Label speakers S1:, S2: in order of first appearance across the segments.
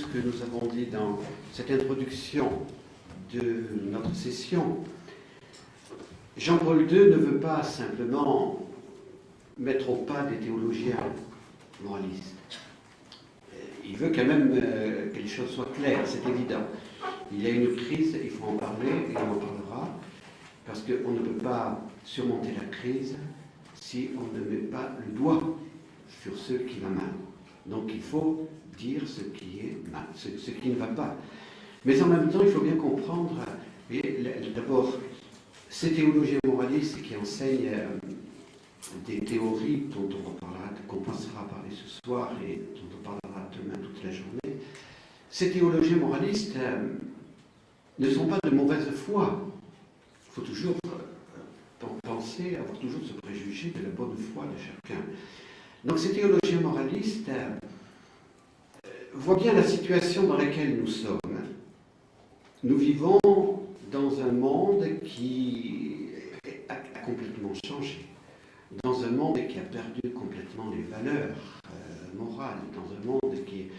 S1: ce que nous avons dit dans cette introduction de notre session. Jean-Paul II ne veut pas simplement mettre au pas des théologiens moralistes. Il veut quand même que les choses soient claires, c'est évident. Il y a une crise, il faut en parler, et on en parlera, parce qu'on ne peut pas surmonter la crise si on ne met pas le doigt sur ce qui va mal. Donc il faut dire ce qui est mal, ce qui ne va pas. Mais en même temps, il faut bien comprendre, d'abord, ces théologiens moralistes qui enseignent des théories dont on reparlera, qu'on passera à parler ce soir et dont on parlera demain toute la journée, ces théologiens moralistes ne sont pas de mauvaise foi. Il faut toujours penser, avoir toujours ce préjugé de la bonne foi de chacun. Donc ces théologiens moralistes voient bien la situation dans laquelle nous sommes. Nous vivons dans un monde qui a complètement changé, dans un monde qui a perdu complètement les valeurs morales, dans un monde qui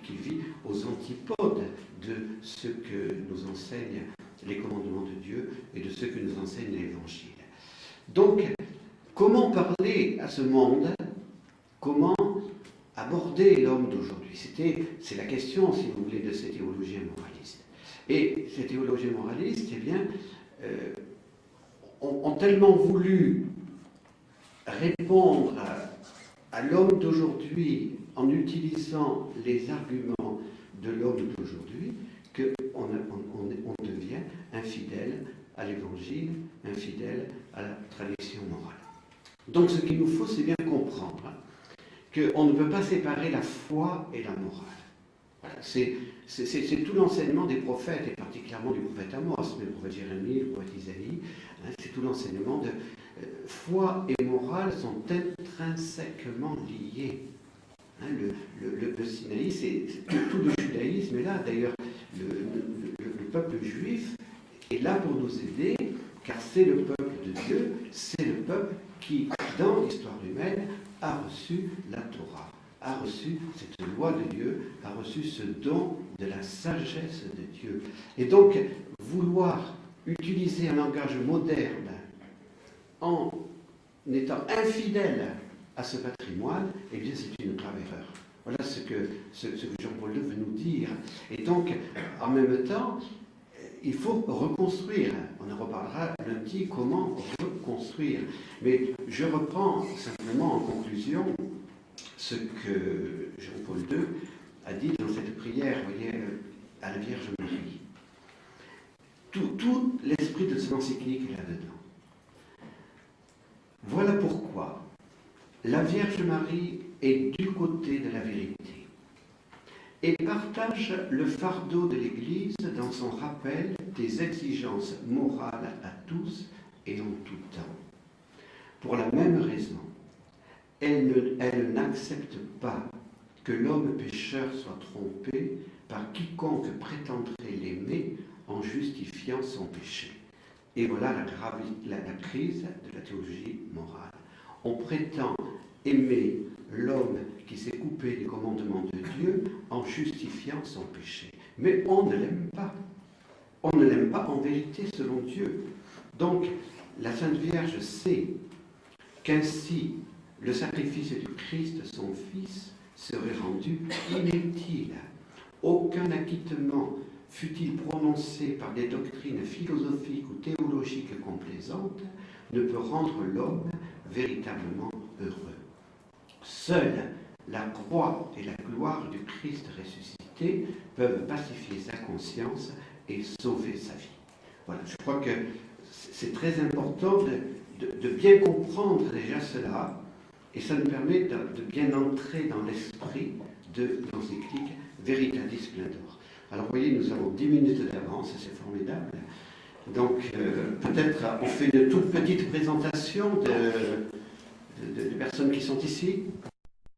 S1: vit aux antipodes de ce que nous enseignent les commandements de Dieu et de ce que nous enseigne l'Évangile. Donc, comment parler à ce monde? Comment aborder l'homme d'aujourd'hui? C'est la question, si vous voulez, de ces théologiens moralistes. Et ces théologiens moralistes, eh bien, ont tellement voulu répondre à l'homme d'aujourd'hui en utilisant les arguments de l'homme d'aujourd'hui qu'on devient infidèle à l'Évangile, infidèle à la tradition morale. Donc ce qu'il nous faut, c'est bien comprendre qu'on ne peut pas séparer la foi et la morale. Voilà, c'est tout l'enseignement des prophètes, et particulièrement du prophète Amos, mais le prophète Jérémie, le prophète Isaïe, c'est tout l'enseignement de foi et morale sont intrinsèquement liés. Le Sinaï, c'est tout le judaïsme est là. D'ailleurs, le peuple juif est là pour nous aider, car c'est le peuple de Dieu, c'est le peuple qui, dans l'histoire humaine, a reçu la Torah, a reçu cette loi de Dieu, a reçu ce don de la sagesse de Dieu. Et donc, vouloir utiliser un langage moderne en étant infidèle à ce patrimoine, eh bien c'est une grave erreur. Voilà ce que Jean-Paul II veut nous dire. Et donc, en même temps, il faut reconstruire. On en reparlera lundi, comment reconstruire. Mais je reprends simplement en conclusion ce que Jean-Paul II a dit dans cette prière, vous voyez, à la Vierge Marie. Tout l'esprit de son encyclique est là-dedans. Voilà pourquoi la Vierge Marie est du côté de la vérité et partage le fardeau de l'Église dans son rappel des exigences morales à tous et en tout temps. Pour la même raison, elle n'accepte pas que l'homme pécheur soit trompé par quiconque prétendrait l'aimer en justifiant son péché. Et voilà la crise de la théologie morale. On prétend aimer l'homme qui s'est coupé des commandements de Dieu en justifiant son péché. Mais on ne l'aime pas. On ne l'aime pas en vérité selon Dieu. Donc, la Sainte Vierge sait qu'ainsi le sacrifice du Christ, son Fils, serait rendu inutile. Aucun acquittement, fût-il prononcé par des doctrines philosophiques ou théologiques complaisantes, ne peut rendre l'homme véritablement heureux. Seule la croix et la gloire du Christ ressuscité peuvent pacifier sa conscience et sauver sa vie. Voilà, je crois que c'est très important de bien comprendre déjà cela, et ça nous permet de bien entrer dans l'esprit de l'encyclique Veritatis Splendor. Alors vous voyez, nous avons 10 minutes d'avance, c'est formidable. Donc peut-être on fait une toute petite présentation de personnes qui sont ici.